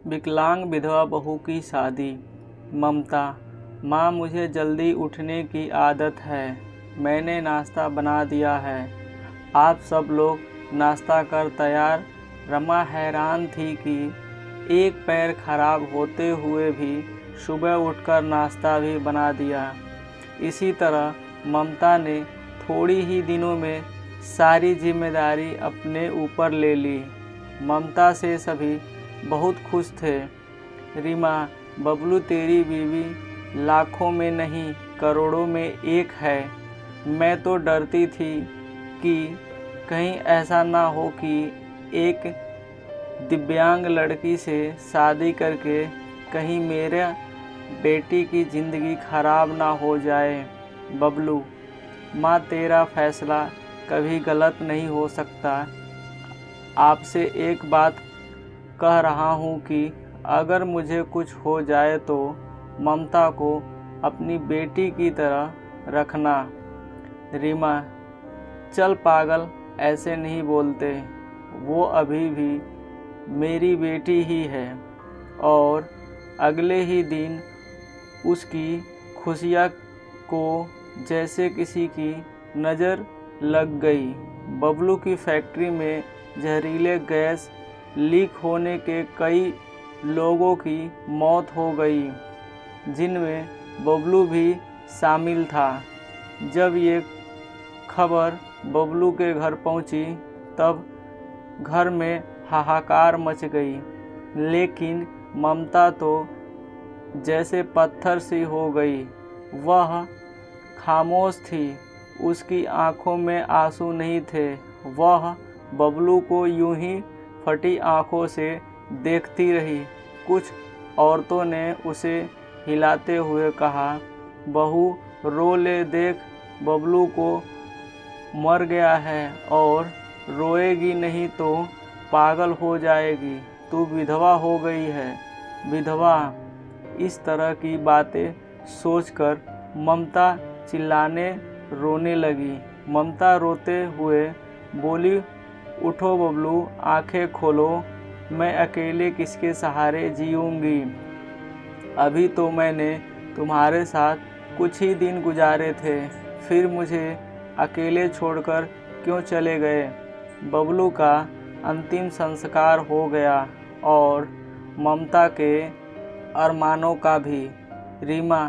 विकलांग विधवा बहू की शादी। ममता: माँ, मुझे जल्दी उठने की आदत है। मैंने नाश्ता बना दिया है। आप सब लोग नाश्ता कर तैयार। रमा हैरान थी कि एक पैर खराब होते हुए भी सुबह उठकर नाश्ता भी बना दिया। इसी तरह ममता ने थोड़ी ही दिनों में सारी जिम्मेदारी अपने ऊपर ले ली। ममता से सभी बहुत खुश थे। रीमा: बबलू तेरी बीवी लाखों में नहीं करोड़ों में एक है। मैं तो डरती थी कि कहीं ऐसा ना हो कि एक दिव्यांग लड़की से शादी करके कहीं मेरे बेटी की ज़िंदगी खराब ना हो जाए। बबलू: माँ, तेरा फैसला कभी गलत नहीं हो सकता। आपसे एक बात कह रहा हूँ कि अगर मुझे कुछ हो जाए तो ममता को अपनी बेटी की तरह रखना। रीमा: चल पागल, ऐसे नहीं बोलते। वो अभी भी मेरी बेटी ही है। और अगले ही दिन उसकी खुशियाँ को जैसे किसी की नज़र लग गई। बबलू की फैक्ट्री में जहरीले गैस लीक होने के कई लोगों की मौत हो गई, जिनमें बबलू भी शामिल था। जब ये खबर बबलू के घर पहुंची, तब घर में हाहाकार मच गई। लेकिन ममता तो जैसे पत्थर सी हो गई। वह खामोश थी। उसकी आंखों में आंसू नहीं थे। वह बबलू को यूं ही फटी आंखों से देखती रही। कुछ औरतों ने उसे हिलाते हुए कहा, बहू रो ले, देख बबलू को मर गया है और रोएगी नहीं तो पागल हो जाएगी। तू विधवा हो गई है। विधवा। इस तरह की बातें सोचकर ममता चिल्लाने रोने लगी। ममता रोते हुए बोली, उठो बबलू, आंखें खोलो। मैं अकेले किसके सहारे जीऊँगी। अभी तो मैंने तुम्हारे साथ कुछ ही दिन गुजारे थे, फिर मुझे अकेले छोड़कर क्यों चले गए। बबलू का अंतिम संस्कार हो गया और ममता के अरमानों का भी। रीमा: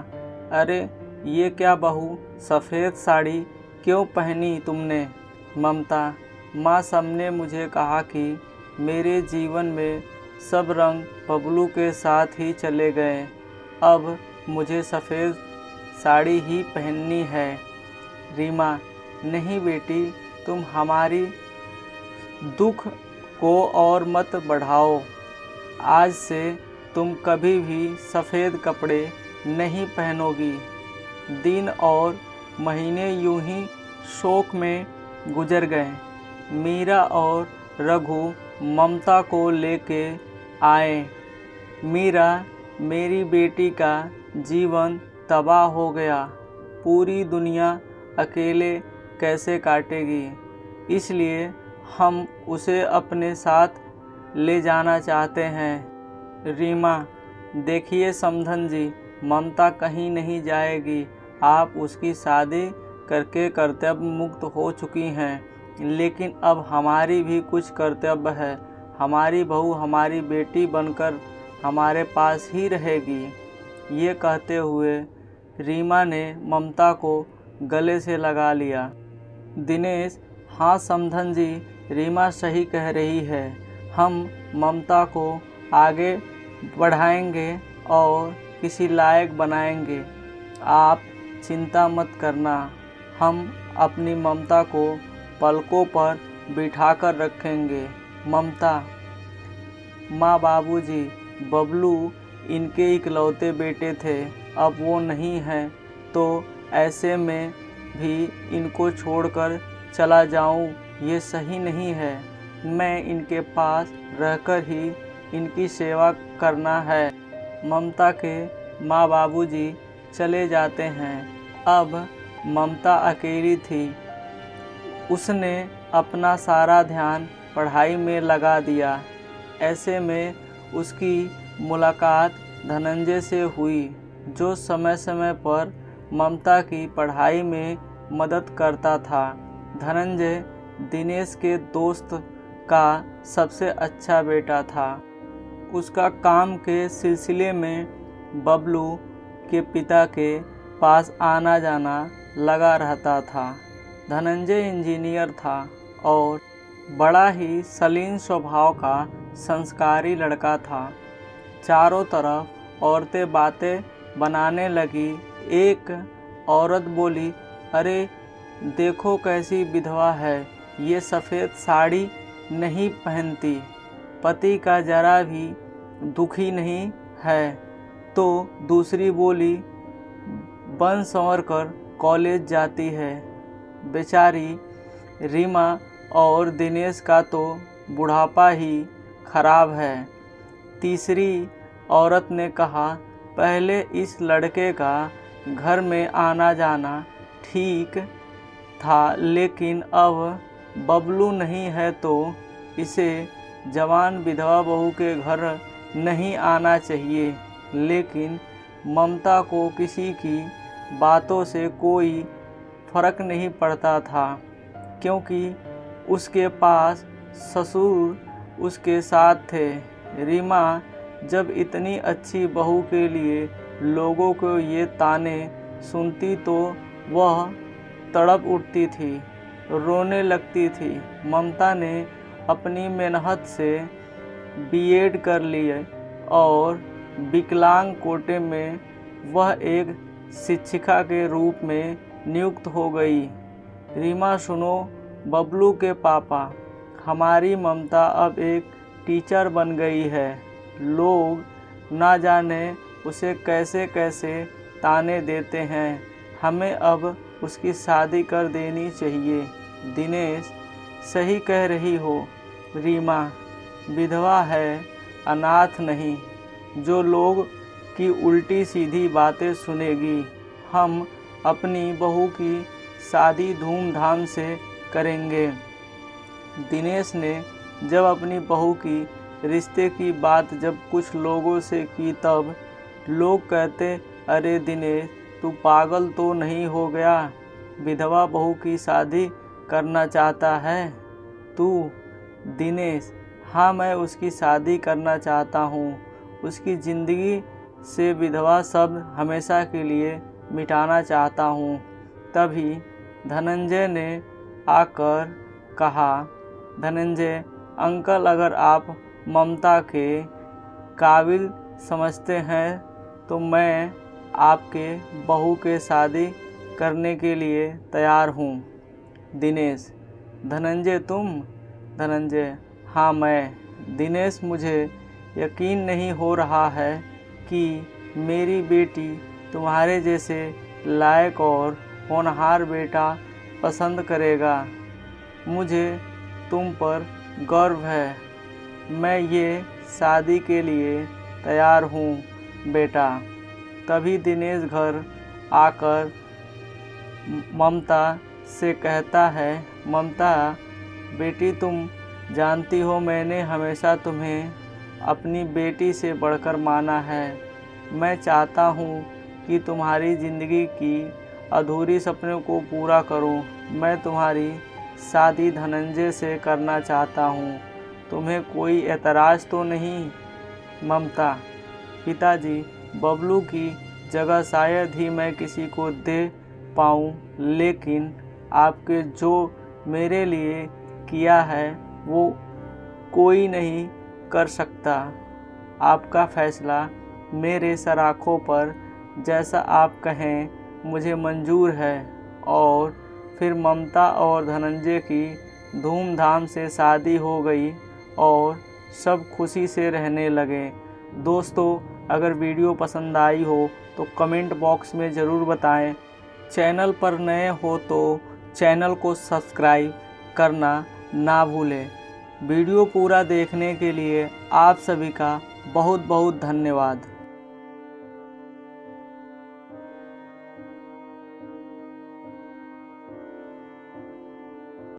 अरे ये क्या बहू, सफ़ेद साड़ी क्यों पहनी तुमने। ममता: माँ, सबने मुझे कहा कि मेरे जीवन में सब रंग बबलू के साथ ही चले गए। अब मुझे सफ़ेद साड़ी ही पहननी है। रीमा: नहीं बेटी, तुम हमारी दुख को और मत बढ़ाओ। आज से तुम कभी भी सफ़ेद कपड़े नहीं पहनोगी। दिन और महीने यूं ही शोक में गुजर गए। मीरा और रघु ममता को लेके आए। मीरा: मेरी बेटी का जीवन तबाह हो गया। पूरी दुनिया अकेले कैसे काटेगी, इसलिए हम उसे अपने साथ ले जाना चाहते हैं। रीमा: देखिए समधन जी, ममता कहीं नहीं जाएगी। आप उसकी शादी करके कर्तव्य मुक्त हो चुकी हैं, लेकिन अब हमारी भी कुछ कर्तव्य है। हमारी बहू हमारी बेटी बनकर हमारे पास ही रहेगी। ये कहते हुए रीमा ने ममता को गले से लगा लिया। दिनेश: हाँ समधन जी, रीमा सही कह रही है। हम ममता को आगे बढ़ाएंगे और किसी लायक बनाएंगे। आप चिंता मत करना। हम अपनी ममता को पलकों पर बिठाकर रखेंगे। ममता: माँ, बाबूजी, बबलू इनके इकलौते बेटे थे। अब वो नहीं हैं, तो ऐसे में भी इनको छोड़कर चला जाऊं, ये सही नहीं है। मैं इनके पास रहकर ही इनकी सेवा करना है। ममता के माँ बाबूजी चले जाते हैं। अब ममता अकेली थी। उसने अपना सारा ध्यान पढ़ाई में लगा दिया। ऐसे में उसकी मुलाकात धनंजय से हुई, जो समय समय पर ममता की पढ़ाई में मदद करता था। धनंजय दिनेश के दोस्त का सबसे अच्छा बेटा था। उसका काम के सिलसिले में बबलू के पिता के पास आना जाना लगा रहता था। धनंजय इंजीनियर था और बड़ा ही शालीन स्वभाव का संस्कारी लड़का था। चारों तरफ औरतें बातें बनाने लगी। एक औरत बोली, अरे देखो कैसी विधवा है, ये सफ़ेद साड़ी नहीं पहनती, पति का जरा भी दुखी नहीं है। तो दूसरी बोली, बन संवर कर कॉलेज जाती है, बेचारी रीमा और दिनेश का तो बुढ़ापा ही खराब है। तीसरी औरत ने कहा, पहले इस लड़के का घर में आना जाना ठीक था, लेकिन अब बबलू नहीं है तो इसे जवान विधवा बहू के घर नहीं आना चाहिए। लेकिन ममता को किसी की बातों से कोई फर्क नहीं पड़ता था, क्योंकि उसके पास ससुर उसके साथ थे। रीमा जब इतनी अच्छी बहू के लिए लोगों को ये ताने सुनती तो वह तड़प उठती थी, रोने लगती थी। ममता ने अपनी मेहनत से बीएड कर लिए और विकलांग कोटे में वह एक शिक्षिका के रूप में नियुक्त हो गई। रीमा सुनो बबलू के पापा, हमारी ममता अब एक टीचर बन गई है। लोग ना जाने उसे कैसे कैसे ताने देते हैं। हमें अब उसकी शादी कर देनी चाहिए। दिनेश, सही कह रही हो रीमा, विधवा है, अनाथ नहीं, जो लोग की उल्टी सीधी बातें सुनेगी। हम अपनी बहू की शादी धूमधाम से करेंगे। दिनेश ने जब अपनी बहू की रिश्ते की बात जब कुछ लोगों से की, तब लोग कहते, अरे दिनेश तू पागल तो नहीं हो गया, विधवा बहू की शादी करना चाहता है तू? दिनेश, हाँ मैं उसकी शादी करना चाहता हूँ, उसकी ज़िंदगी से विधवा शब्द हमेशा के लिए मिटाना चाहता हूँ। तभी धनंजय ने आकर कहा, धनंजय अंकल, अगर आप ममता के काबिल समझते हैं तो मैं आपके बहू के शादी करने के लिए तैयार हूँ। दिनेश, धनंजय तुम? धनंजय, हाँ मैं। दिनेश, मुझे यकीन नहीं हो रहा है कि मेरी बेटी तुम्हारे जैसे लायक और होनहार बेटा पसंद करेगा। मुझे तुम पर गर्व है। मैं ये शादी के लिए तैयार हूँ बेटा। तभी दिनेश घर आकर ममता से कहता है, ममता बेटी, तुम जानती हो मैंने हमेशा तुम्हें अपनी बेटी से बढ़कर माना है। मैं चाहता हूँ कि तुम्हारी ज़िंदगी की अधूरी सपनों को पूरा करूँ। मैं तुम्हारी शादी धनंजय से करना चाहता हूँ। तुम्हें कोई एतराज़ तो नहीं? ममता, पिताजी, बबलू की जगह शायद ही मैं किसी को दे पाऊँ, लेकिन आपके जो मेरे लिए किया है वो कोई नहीं कर सकता। आपका फैसला मेरे सराखों पर, जैसा आप कहें मुझे मंजूर है। और फिर ममता और धनंजय की धूमधाम से शादी हो गई और सब खुशी से रहने लगे। दोस्तों, अगर वीडियो पसंद आई हो तो कमेंट बॉक्स में ज़रूर बताएं। चैनल पर नए हो तो चैनल को सब्सक्राइब करना ना भूलें। वीडियो पूरा देखने के लिए आप सभी का बहुत बहुत धन्यवाद।